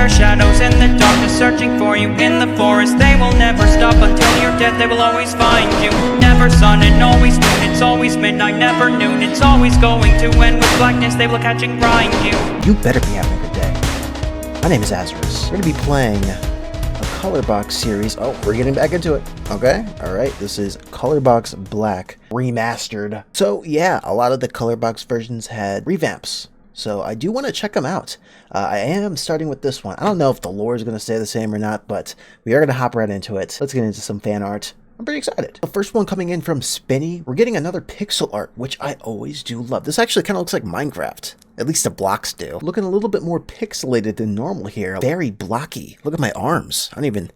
are shadows in the darkness, searching for you in the forest. They will never stop until your death, they will always find you. Never sun and always moon, it's always midnight, never noon. It's always going to end with blackness, they will catch and grind you. You better be having a good day. My name is Azarus. We're going to be playing a Colorbox series. Oh, we're getting back into it. Okay, alright, this is Colorbox Black Remastered. So yeah, a lot of the Colorbox versions had revamps. So I do want to check them out. I am starting with this one. I don't know if the lore is going to stay the same or not, but we are going to hop right into it. Let's get into some fan art. I'm pretty excited. The first one coming in from Spinny. We're getting another pixel art, which I always do love. This actually kind of looks like Minecraft. At least the blocks do. Looking a little bit more pixelated than normal here. Very blocky. Look at my arms. I don't even...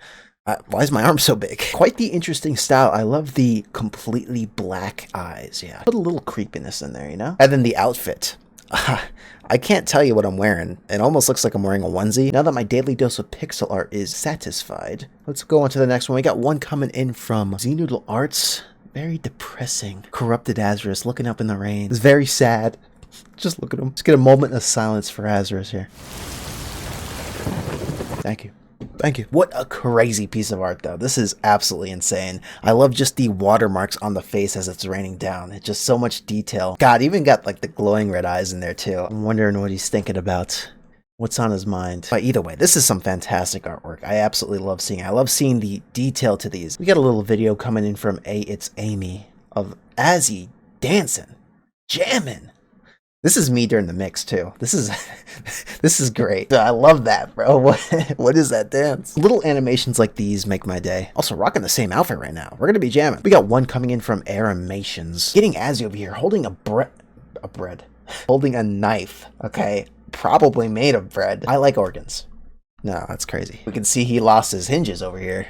why is my arm so big? Quite the interesting style. I love the completely black eyes. Yeah. Put a little creepiness in there, you know? And then the outfit. I can't tell you what I'm wearing. It almost looks like I'm wearing a onesie. Now that my daily dose of pixel art is satisfied, let's go on to the next one. We got one coming in from Z-Noodle Arts. Very depressing. Corrupted Azarus looking up in the rain. It's very sad. Just look at him. Let's get a moment of silence for Azarus here. Thank you. Thank you. What a crazy piece of art, though. This is absolutely insane. I love just the watermarks on the face as it's raining down. It's just so much detail. God, even got like the glowing red eyes in there, too. I'm wondering what he's thinking about. What's on his mind. But either way, this is some fantastic artwork. I absolutely love seeing it. I love seeing the detail to these. We got a little video coming in from It's Amy of Azzy dancing, jamming. This is me during the mix too. This is great. I love that, bro. What is that dance? Little animations like these make my day. Also rocking the same outfit right now. We're gonna be jamming. We got one coming in from Animations. Getting Azzy over here holding holding a knife. Okay, probably made of bread. I like organs. No, that's crazy. We can see he lost his hinges over here.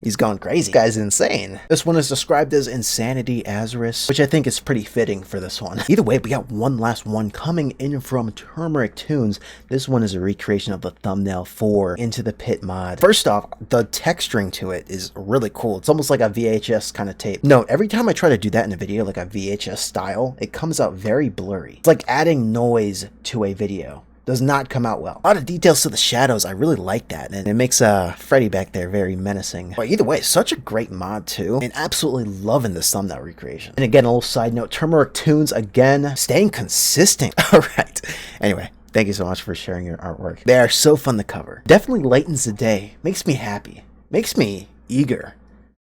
He's going crazy. This guy's insane. This one is described as Insanity Azarus, which I think is pretty fitting for this one. Either way, we got one last one coming in from Turmeric Tunes. This one is a recreation of the thumbnail for Into the Pit mod. First off, the texturing to it is really cool. It's almost like a VHS kind of tape. Note, every time I try to do that in a video, like a VHS style, it comes out very blurry. It's like adding noise to a video. Does not come out well. A lot of details to the shadows. I really like that. And it makes Freddy back there very menacing. But either way, such a great mod too. And absolutely loving this thumbnail recreation. And again, a little side note, Turmeric Tunes, again, staying consistent. All right. Anyway, thank you so much for sharing your artwork. They are so fun to cover. Definitely lightens the day. Makes me happy. Makes me eager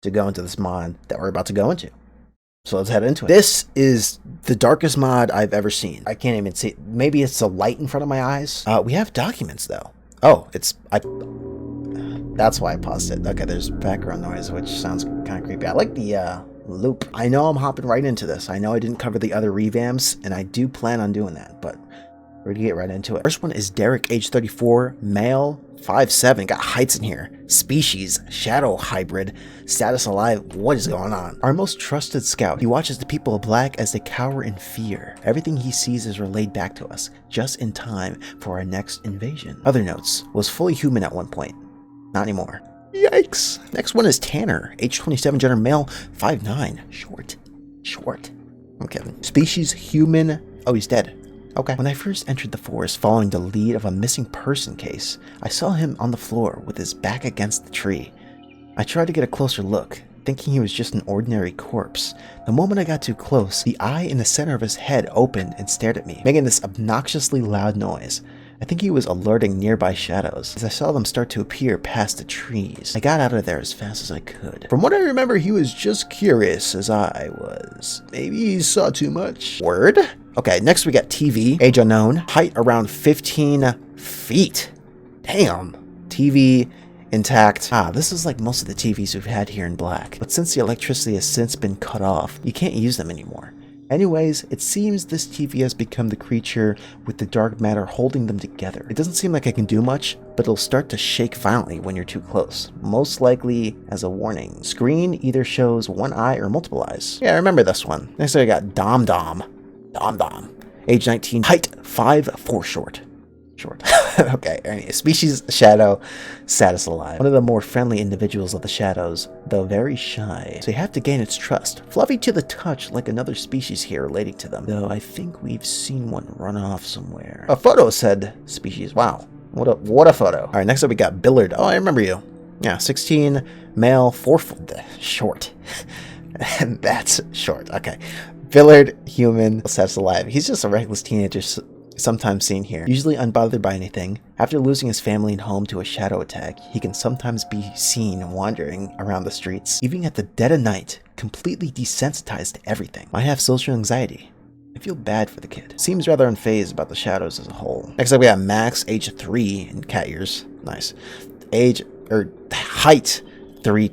to go into this mod that we're about to go into. So let's head into it. This is the darkest mod I've ever seen. I can't even see. Maybe it's the light in front of my eyes. We have documents though. Oh, that's why I paused it. Okay, there's background noise, which sounds kind of creepy. I like the loop. I know I'm hopping right into this. I know I didn't cover the other revamps, and I do plan on doing that, but we're gonna get right into it. First one is Derek, age 34, male, 5'7", got heights in here. Species, shadow hybrid, status alive, what is going on? Our most trusted scout. He watches the people of Black as they cower in fear. Everything he sees is relayed back to us, just in time for our next invasion. Other notes, was fully human at one point. Not anymore. Yikes. Next one is Tanner, age 27, gender male, 5'9", short. I'm kidding. Species, human, oh, he's dead. Okay. When I first entered the forest following the lead of a missing person case, I saw him on the floor with his back against the tree. I tried to get a closer look, thinking he was just an ordinary corpse. The moment I got too close, the eye in the center of his head opened and stared at me, making this obnoxiously loud noise. I think he was alerting nearby shadows, as I saw them start to appear past the trees. I got out of there as fast as I could. From what I remember, he was just curious as I was. Maybe he saw too much. Word? Okay, next we got TV, age unknown, height around 15 feet. Damn. TV intact. This is like most of the TVs we've had here in Black. But since the electricity has since been cut off, you can't use them anymore. Anyways, it seems this TV has become the creature with the dark matter holding them together. It doesn't seem like I can do much, but it'll start to shake violently when you're too close. Most likely as a warning. Screen either shows one eye or multiple eyes. Yeah, I remember this one. Next I got Dom Dom. Age 19, height 5'4", short. Okay, species, shadow, status alive. One of the more friendly individuals of the shadows, though very shy. So you have to gain its trust. Fluffy to the touch like another species here relating to them. Though I think we've seen one run off somewhere. A photo said species, wow. What a photo. All right, next up we got Billard. Oh, I remember you. Yeah, 16, male, 4-foot, short. And that's short. Okay. Billard, human, sets alive. He's just a reckless teenager, sometimes seen here. Usually unbothered by anything. After losing his family and home to a shadow attack, he can sometimes be seen wandering around the streets, even at the dead of night, completely desensitized to everything. Might have social anxiety. I feel bad for the kid. Seems rather unfazed about the shadows as a whole. Next up we got Max, age 3 in cat years. Nice. Height 3.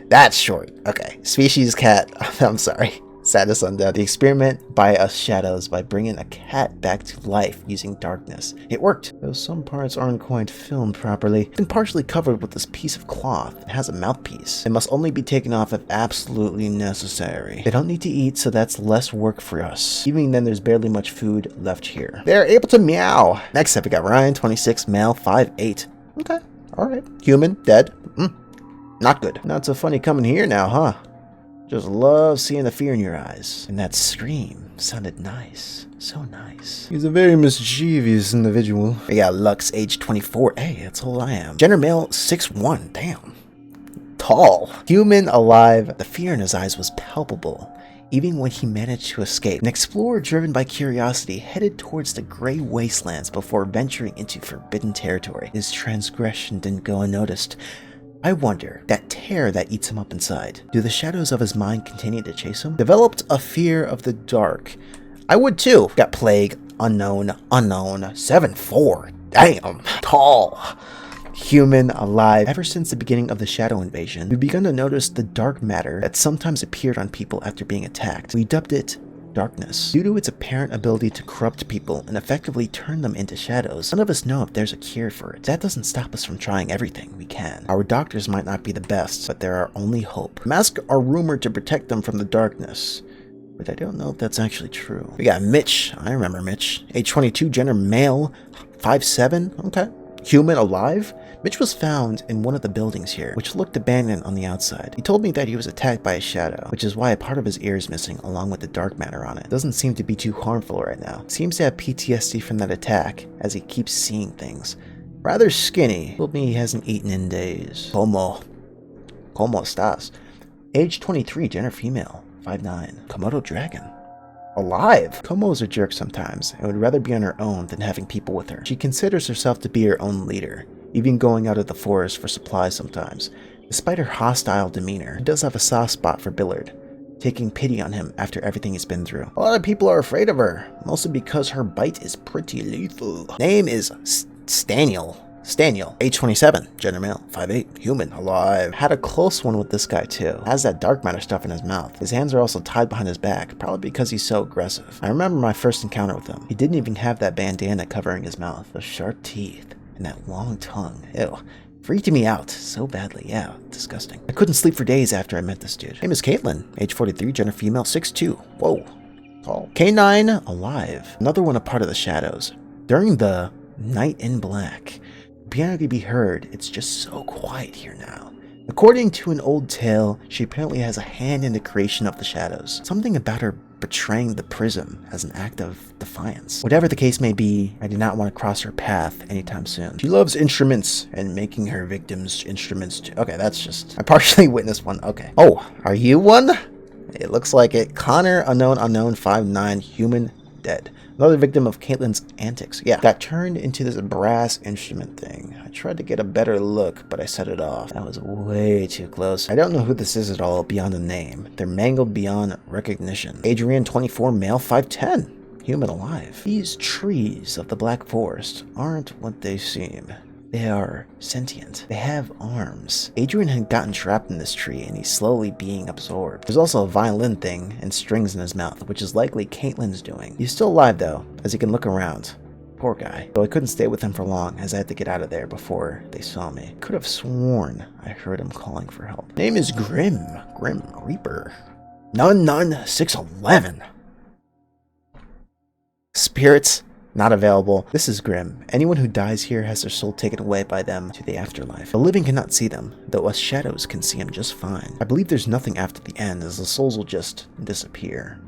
That's short. Okay. Species cat. I'm sorry. Sadness undead. The experiment by us shadows by bringing a cat back to life using darkness. It worked. Though some parts aren't quite filmed properly. It's been partially covered with this piece of cloth. It has a mouthpiece. It must only be taken off if absolutely necessary. They don't need to eat, so that's less work for us. Even then, there's barely much food left here. They're able to meow. Next up, we got Ryan, 26, male, 5'8". Okay. Alright. Human, dead. Not good. Not so funny coming here now, huh? Just love seeing the fear in your eyes. And that scream sounded nice. So nice. He's a very mischievous individual. We got Lux, age 24. Hey, that's how old I am. Gender male, 6'1". Damn. Tall. Human, alive. The fear in his eyes was palpable, even when he managed to escape. An explorer driven by curiosity headed towards the gray wastelands before venturing into forbidden territory. His transgression didn't go unnoticed. I wonder, that terror that eats him up inside, do the shadows of his mind continue to chase him? Developed a fear of the dark. I would too. Got plague, unknown, 7'4". Damn. Tall. Human, alive. Ever since the beginning of the shadow invasion, we've begun to notice the dark matter that sometimes appeared on people after being attacked. We dubbed it darkness. Due to its apparent ability to corrupt people and effectively turn them into shadows, none of us know if there's a cure for it. That doesn't stop us from trying everything we can. Our doctors might not be the best, but they're our only hope. Masks are rumored to protect them from the darkness, but I don't know if that's actually true. We got Mitch. I remember Mitch. Age 22, gender male, 5'7". Okay. Human, alive. Mitch was found in one of the buildings here, which looked abandoned on the outside. He told me that he was attacked by a shadow, which is why a part of his ear is missing along with the dark matter on it. Doesn't seem to be too harmful right now. Seems to have PTSD from that attack, as he keeps seeing things. Rather skinny. Told me he hasn't eaten in days. Como estás? Age 23, gender female, 5'9". Komodo dragon. Alive! Komo's a jerk sometimes, and would rather be on her own than having people with her. She considers herself to be her own leader, even going out of the forest for supplies sometimes. Despite her hostile demeanor, she does have a soft spot for Billard, taking pity on him after everything he's been through. A lot of people are afraid of her, mostly because her bite is pretty lethal. Name is Staniel, age 27, gender male, 5'8", human, alive. Had a close one with this guy too. Has that dark matter stuff in his mouth. His hands are also tied behind his back, probably because he's so aggressive. I remember my first encounter with him. He didn't even have that bandana covering his mouth. The sharp teeth and that long tongue. Ew. Freaked me out so badly. Yeah, disgusting. I couldn't sleep for days after I met this dude. Name is Caitlin, age 43, gender female, 6'2". Whoa. Tall. K9, alive. Another one a part of the shadows. During the night in black, piano could be heard. It's just so quiet here now. According to an old tale, she apparently has a hand in the creation of the shadows. Something about her betraying the prism as an act of defiance. Whatever the case may be, I do not want to cross her path anytime soon. She loves instruments and making her victims instruments too. Okay, that's just... I partially witnessed one. Okay. Oh, are you one? It looks like it. Connor, unknown, 5'9", human, dead. Another victim of Caitlin's antics. Yeah, got turned into this brass instrument thing. I tried to get a better look, but I set it off. That was way too close. I don't know who this is at all beyond the name. They're mangled beyond recognition. Adrian, 24, male, 5'10", human, alive. These trees of the Black Forest aren't what they seem. They are sentient. They have arms. Adrian had gotten trapped in this tree and he's slowly being absorbed. There's also a violin thing and strings in his mouth, which is likely Caitlin's doing. He's still alive though, as he can look around. Poor guy. Though I couldn't stay with him for long, as I had to get out of there before they saw me. Could have sworn I heard him calling for help. Name is Grim Reaper. None 611. Spirits not available. This is grim. Anyone who dies here has their soul taken away by them to the afterlife. The living cannot see them, though us shadows can see them just fine. I believe there's nothing after the end, as the souls will just disappear.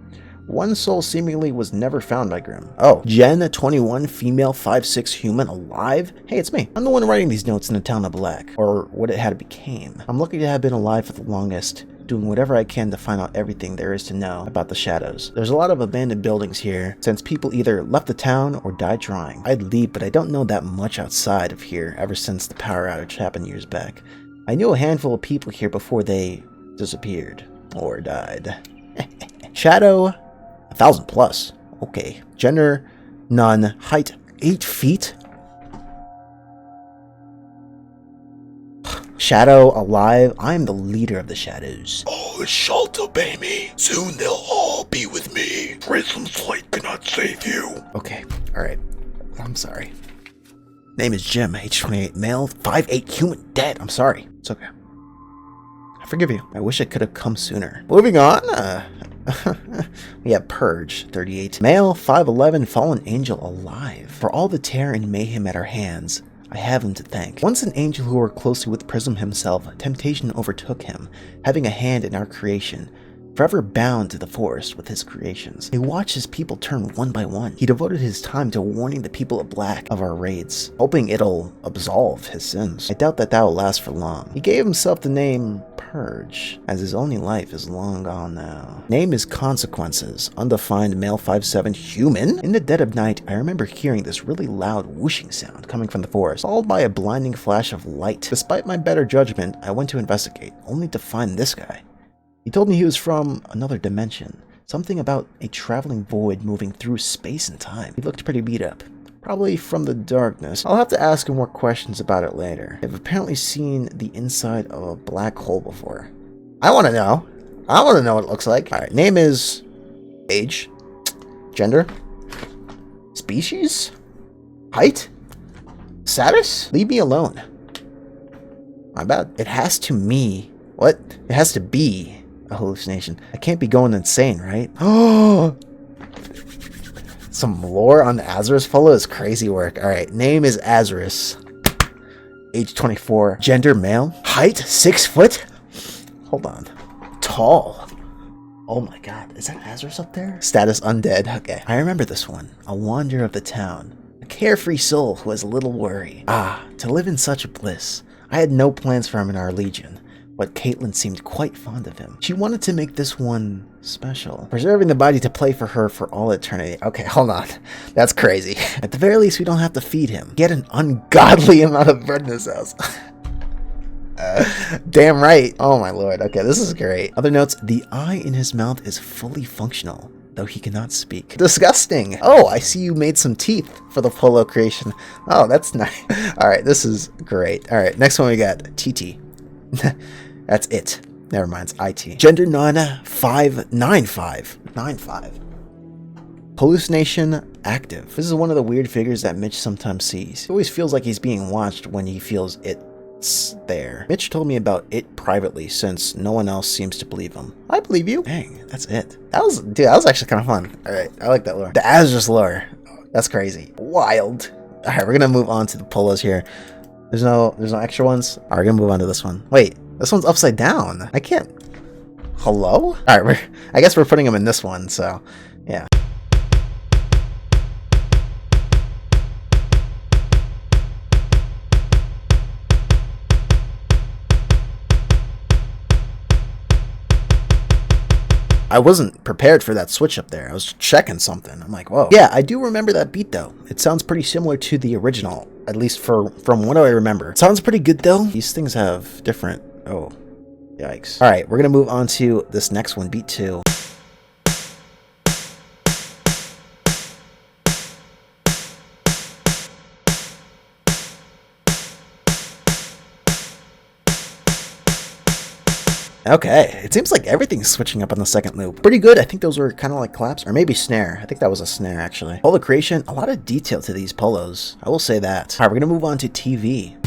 One soul seemingly was never found by Grimm. Oh, Gen 21, female, 5'6", human, alive? Hey, it's me. I'm the one writing these notes in the town of Black, or what it had became. I'm lucky to have been alive for the longest, doing whatever I can to find out everything there is to know about the shadows. There's a lot of abandoned buildings here, since people either left the town or died trying. I'd leave, but I don't know that much outside of here ever since the power outage happened years back. I knew a handful of people here before they disappeared, or died. Shadow, 1,000 plus. Okay. Gender, none. Height, 8 feet. Shadow, alive. I'm the leader of the shadows. All shall obey me. Soon they'll all be with me. Prism's light cannot save you. Okay. Alright. I'm sorry. Name is Jim, age 28, male, 5'8", human, dead. I'm sorry. It's okay. I forgive you. I wish I could have come sooner. Moving on. We have Purge, 38, male, 5'11", fallen angel, alive. For all the terror and mayhem at our hands, I have him to thank. Once an angel who worked closely with Prism himself, temptation overtook him, having a hand in our creation. Forever bound to the forest with his creations. He watched his people turn one by one. He devoted his time to warning the people of Black of our raids, hoping it'll absolve his sins. I doubt that will last for long. He gave himself the name Purge, as his only life is long gone now. Name is Consequences, undefined, male, 5'7", human. In the dead of night, I remember hearing this really loud whooshing sound coming from the forest, followed by a blinding flash of light. Despite my better judgment, I went to investigate, only to find this guy. He told me he was from another dimension, something about a traveling void moving through space and time. He looked pretty beat up, probably from the darkness. I'll have to ask him more questions about it later. I've apparently seen the inside of a black hole before. I want to know. I want to know what it looks like. Alright, name is... age. Gender. Species. Height. Status. Leave me alone. My bad. It has to me. What? It has to be a hallucination. I can't be going insane, right? Oh! Some lore on the Azarus polo is crazy work. Alright, name is Azarus. Age 24. Gender male. Height 6 foot? Hold on. Tall. Oh my god, is that Azarus up there? Status undead. Okay. I remember this one. A wanderer of the town. A carefree soul who has little worry. Ah, to live in such bliss. I had no plans for him in our legion. But Caitlin seemed quite fond of him. She wanted to make this one special, preserving the body to play for her for all eternity. Okay, hold on. That's crazy. At the very least, we don't have to feed him. He had an ungodly amount of bread in his house. Damn right. Oh my lord. Okay, this is great. Other notes, the eye in his mouth is fully functional, though he cannot speak. Disgusting. Oh, I see you made some teeth for the polo creation. Oh, that's nice. All right, this is great. All right, next one we got TT. That's it. Never mind, it's IT. Gender none, 595. Hallucination active. This is one of the weird figures that Mitch sometimes sees. He always feels like he's being watched when he feels it's there. Mitch told me about it privately since no one else seems to believe him. I believe you. Dang, that's it. That was actually kind of fun. Alright, I like that lore. The Azarus lore. That's crazy. Wild. Alright, we're gonna move on to the polos here. There's no extra ones? Alright, we're gonna move on to this one. Wait, this one's upside down. I can't... Hello? Alright, I guess we're putting them in this one, so... yeah. I wasn't prepared for that switch up there. I was checking something. I'm like, whoa. Yeah, I do remember that beat, though. It sounds pretty similar to the original, at least from what I remember. It sounds pretty good, though. These things have different... oh, yikes. All right, we're going to move on to this next one, beat 2. Okay, it seems like everything's switching up on the second loop. Pretty good. I think those were kind of like claps, or maybe snare. I think that was a snare, actually. Polo creation, a lot of detail to these polos. I will say that. All right, we're going to move on to TV.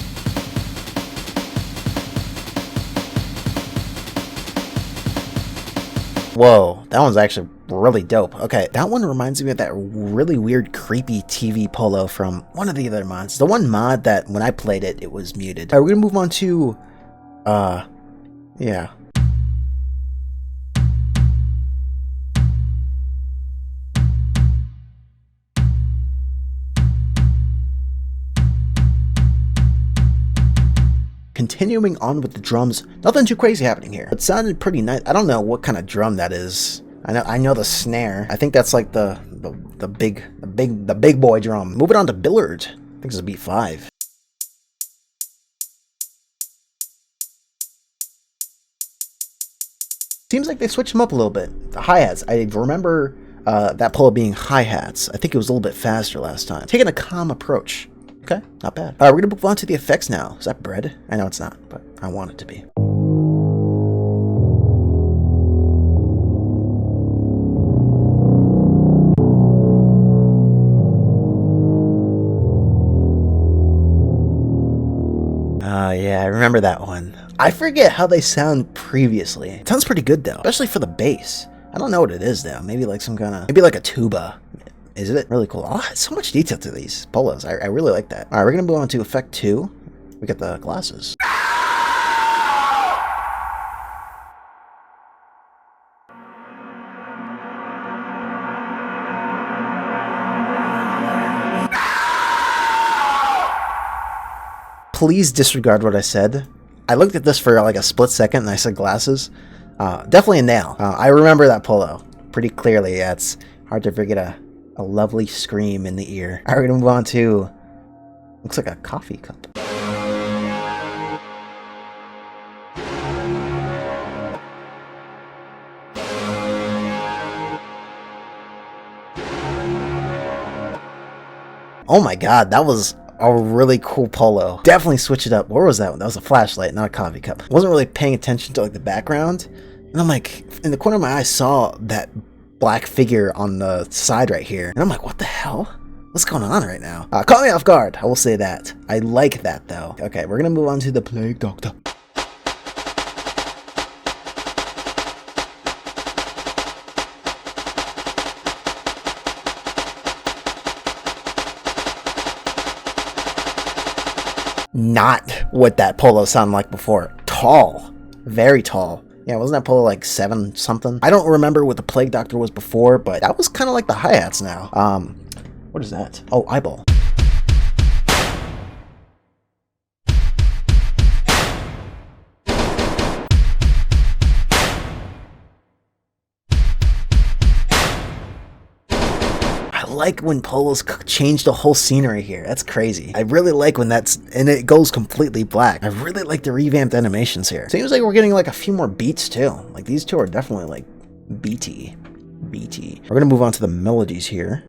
Whoa, that one's actually really dope. Okay, that one reminds me of that really weird, creepy TV polo from one of the other mods. The one mod that when I played it, it was muted. All right, we're going to move on to, yeah. continuing on with the drums. Nothing too crazy happening here. It sounded pretty nice. I don't know what kind of drum that is. I know the snare. I think that's like the big boy drum. Moving on to Billard. I think this is beat 5. Seems like they switched them up a little bit. The hi-hats. I remember that polo being hi-hats. I think it was a little bit faster last time. Taking a calm approach. Okay, not bad. Alright, we're gonna move on to the effects now. Is that bread? I know it's not, but I want it to be. Oh yeah, I remember that one. I forget how they sound previously. It sounds pretty good though, especially for the bass. I don't know what it is though. Maybe like some kind of, maybe like a tuba. Is it? Really cool. Oh, so much detail to these polos. I really like that. All right, we're gonna move on to effect 2. We got the glasses. Please disregard what I said. I looked at this for like a split second and I said glasses. Definitely a nail. I remember that polo pretty clearly. Yeah, it's hard to forget a lovely scream in the ear. All right, we're gonna move on to, looks like a coffee cup. Oh my god, that was a really cool polo. Definitely switch it up. Where was that one? That was a flashlight, not a coffee cup. I wasn't really paying attention to like the background. And I'm like, in the corner of my eye, I saw that black figure on the side right here. And I'm like, what the hell? What's going on right now? Caught me off guard. I will say that. I like that though. Okay, we're gonna move on to the Plague Doctor. Not what that polo sounded like before. Tall. Very tall. Yeah, wasn't that polo like 7 something? I don't remember what the Plague Doctor was before, but that was kind of like the hi-hats now. What is that? Oh, eyeball. I like when polos change the whole scenery here. That's crazy. I really like when that's, and it goes completely black. I really like the revamped animations here. Seems like we're getting like a few more beats too. Like these two are definitely like beaty. We're gonna move on to the melodies here.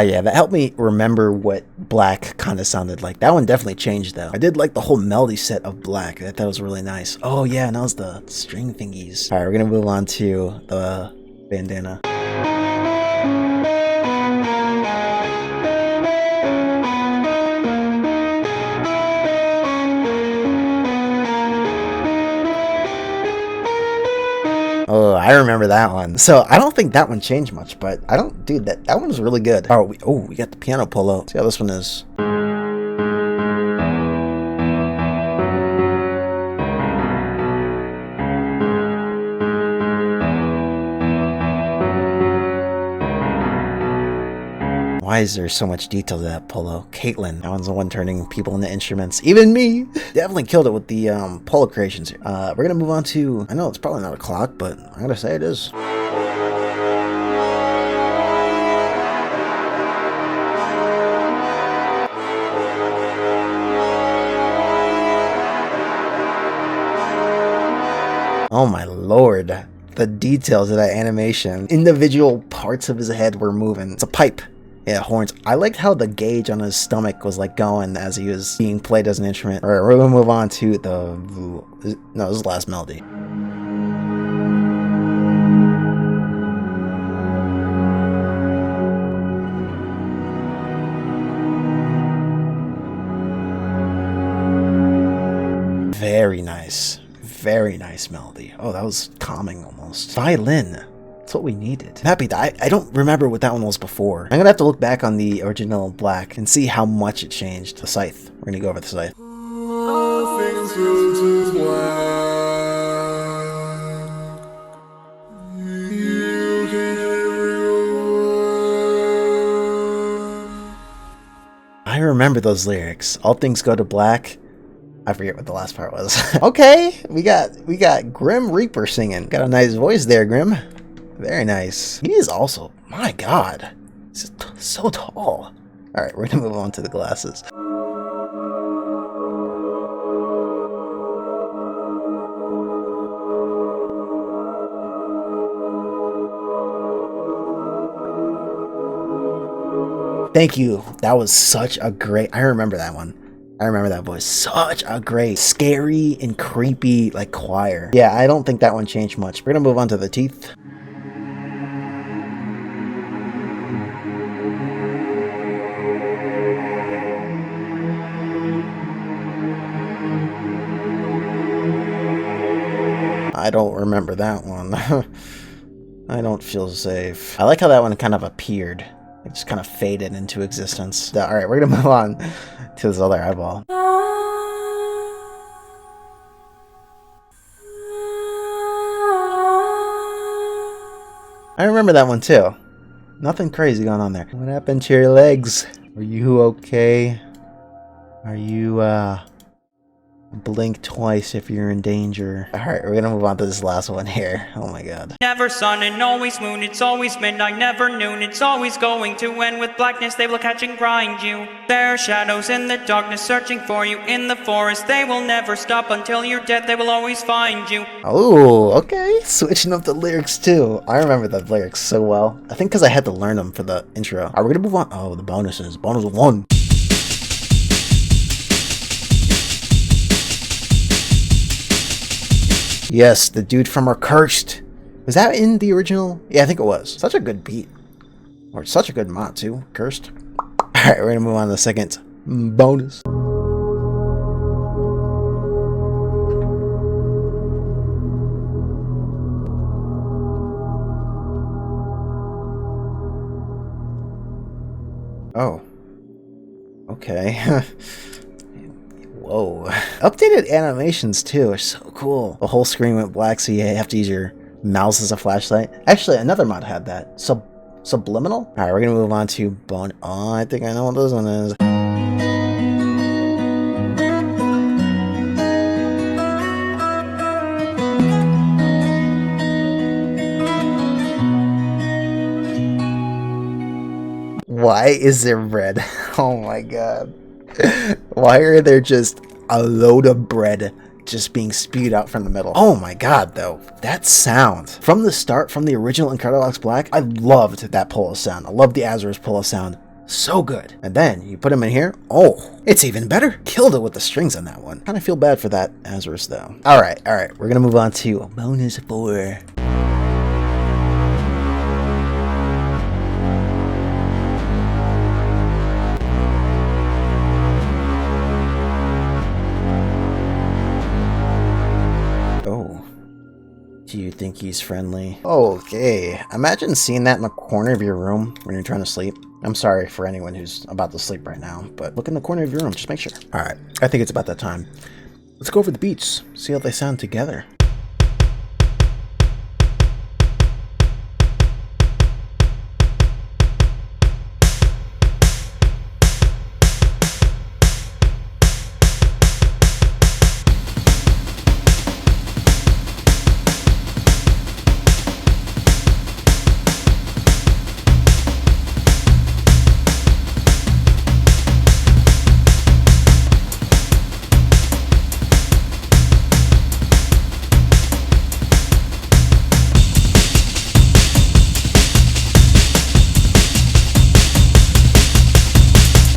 Yeah, that helped me remember what black kind of sounded like. That one definitely changed though. I did like the whole melody set of black. I thought it was really nice. Oh yeah, and that was the string thingies. Alright, we're gonna move on to the bandana. Oh, I remember that one. So I don't think that one changed much, but I don't, dude, that one was really good. Oh, we got the piano polo. See how this one is. Why is there so much detail to that polo? Caitlin, that one's the one turning people into instruments. Even me! Definitely killed it with the polo creations here. We're gonna move on to, I know it's probably not a clock, but I'm gonna say it is. Oh my lord. The details of that animation. Individual parts of his head were moving. It's a pipe. Yeah, horns. I liked how the gauge on his stomach was like going as he was being played as an instrument. Alright, we're gonna move on to the... No, this is the last melody. Very nice. Very nice melody. Oh, that was calming almost. Violin. That's what we needed. I'm happy that I don't remember what that one was before. I'm gonna have to look back on the original Black and see how much it changed. The scythe. We're gonna go over the scythe. remember those lyrics. All things go to black. I forget what the last part was. Okay, we got Grim Reaper singing. Got a nice voice there, Grim. Very nice. He is also, my God, he's so tall. All right, we're gonna move on to the glasses. Thank you. That was such a great, I remember that one. I remember that voice. Such a great, scary and creepy, like, choir. Yeah, I don't think that one changed much. We're gonna move on to the teeth. I don't remember that one. I don't feel safe. I like how that one kind of appeared. It just kind of faded into existence. Alright, we're gonna move on to this other eyeball. I remember that one too. Nothing crazy going on there. What happened to your legs? Are you okay? Are you, blink twice if you're in danger. Alright, we're gonna move on to this last one here. Oh my God. Never sun and always moon, it's always midnight, never noon. It's always going to end with blackness, they will catch and grind you. There are shadows in the darkness searching for you in the forest. They will never stop until you're dead, they will always find you. Oh, okay. Switching up the lyrics too. I remember the lyrics so well. I think because I had to learn them for the intro. Alright, we're gonna move on. Oh, the bonuses. Bonus 1. Yes, the dude from Cursed. Was that in the original? Yeah, I think it was. Such a good beat. Or such a good mod, too. Cursed. Alright, we're gonna move on to the second bonus. Oh. Okay. Whoa. Updated animations too are so cool. The whole screen went black, so you have to use your mouse as a flashlight. Actually, another mod had that. Subliminal? Alright, we're gonna move on to bone. Oh, I think I know what this one is. Why is there bread? Oh my God. Why are there just a load of bread just being spewed out from the middle? Oh my God, though. That sound. From the start, from the original Incredibox Black, I loved that polo sound. I loved the Azarus polo sound. So good. And then you put him in here. Oh, it's even better. Killed it with the strings on that one. Kind of feel bad for that Azarus, though. All right. We're going to move on to bonus 4. Do you think he's friendly? Okay. Imagine seeing that in the corner of your room when you're trying to sleep. I'm sorry for anyone who's about to sleep right now, but look in the corner of your room. Just make sure. All right. I think it's about that time. Let's go over the beats. See how they sound together.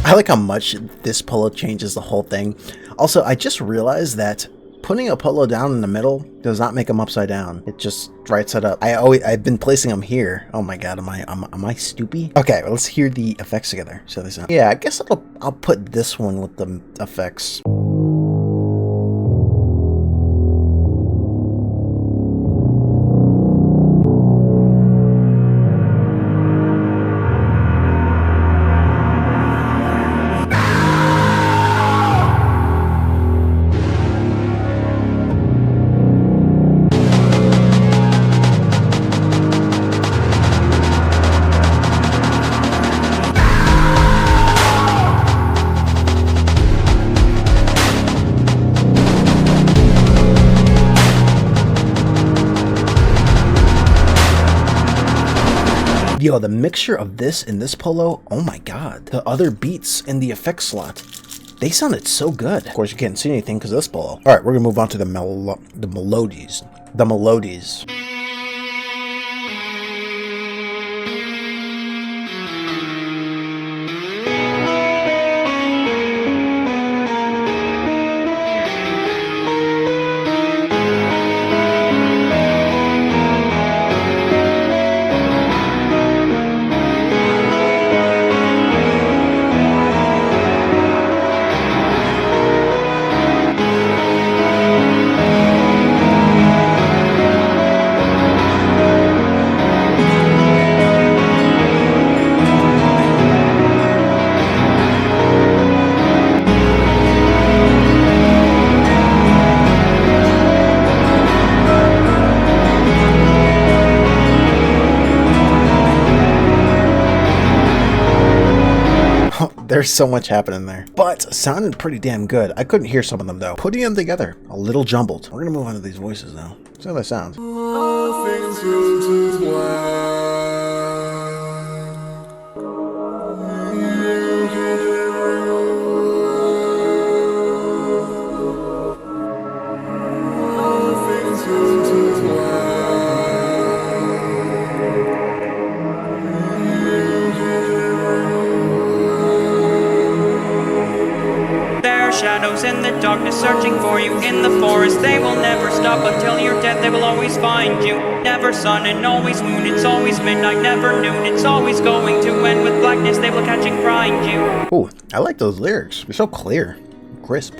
I like how much this polo changes the whole thing. Also, I just realized that putting a polo down in the middle does not make them upside down. It just rights it up. I've been placing them here. Oh my God, am I stoopy? Okay, well, let's hear the effects together. So they sound. Yeah, I guess I'll put this one with the effects. Yo, the mixture of this and this polo, oh my god. The other beats in the effects slot, they sounded so good. Of course, you can't see anything because of this polo. All right, we're gonna move on to the melodies. The melodies. There's so much happening there, but sounded pretty damn good. I couldn't hear some of them though. Putting them together, a little jumbled. We're gonna move on to these voices now. See how that sounds. Shadows in the darkness searching for you in the forest. They will never stop until you're dead. They will always find you. Never sun and always moon. It's always midnight, never noon. It's always going to end with blackness. They will catch and grind you. Oh, I like those lyrics. They're so clear, crisp,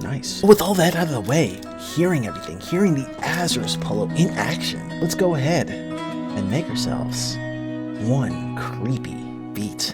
nice. With all that out of the way, hearing everything, hearing the Azarus polo in action, let's go ahead and make ourselves one creepy beat.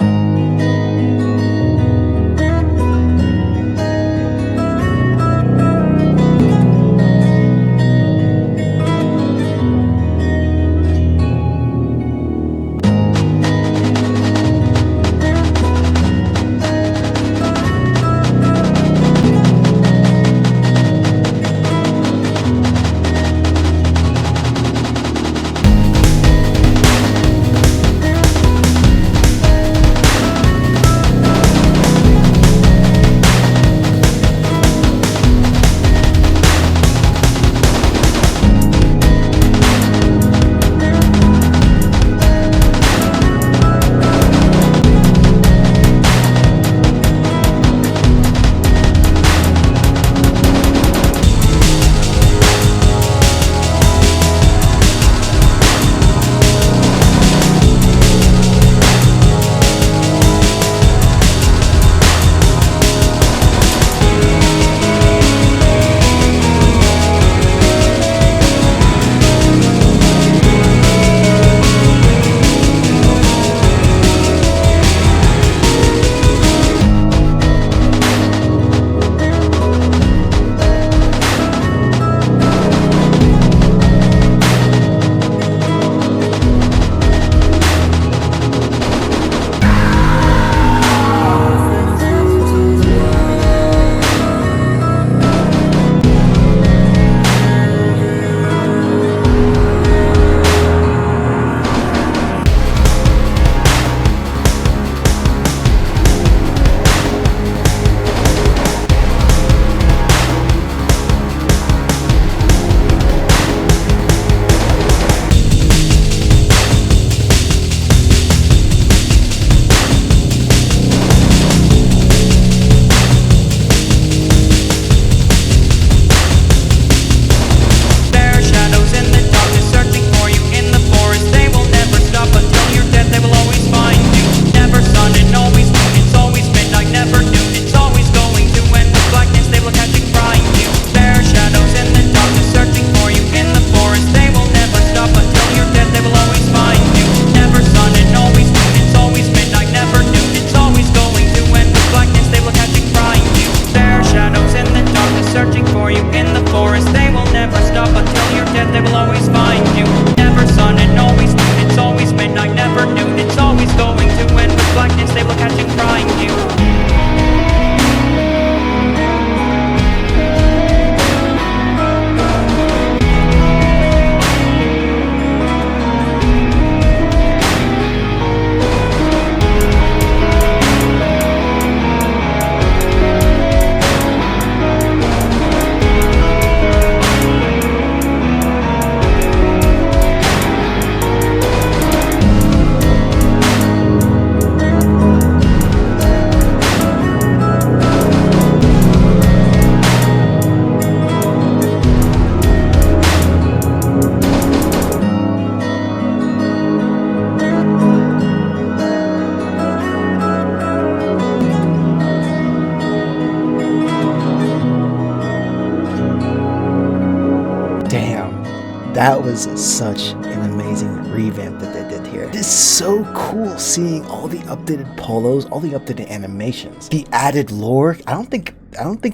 That was such an amazing revamp that they did here. It is so cool seeing all the updated polos, all the updated animations, the added lore. I don't think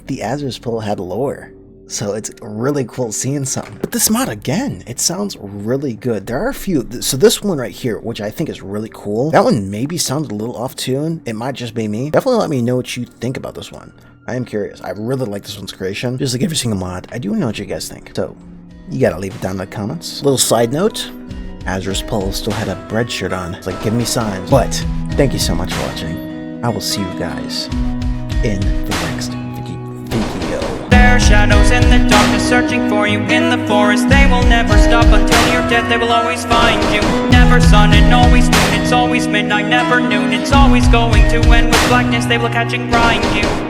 the Azarus polo had lore. So it's really cool seeing something. But this mod, again, it sounds really good. There are a few. So this one right here, which I think is really cool. That one maybe sounds a little off tune. It might just be me. Definitely let me know what you think about this one. I am curious. I really like this one's creation. Just like every single mod, I do know what you guys think. So you gotta leave it down in the comments. Little side note, Azarus Polo still had a bread shirt on. It's like, give me signs. But thank you so much for watching. I will see you guys in the next video. There are shadows in the darkness searching for you in the forest. They will never stop until you're dead. They will always find you. Never sun and always noon. It's always midnight, never noon. It's always going to end with blackness. They will catch and grind you.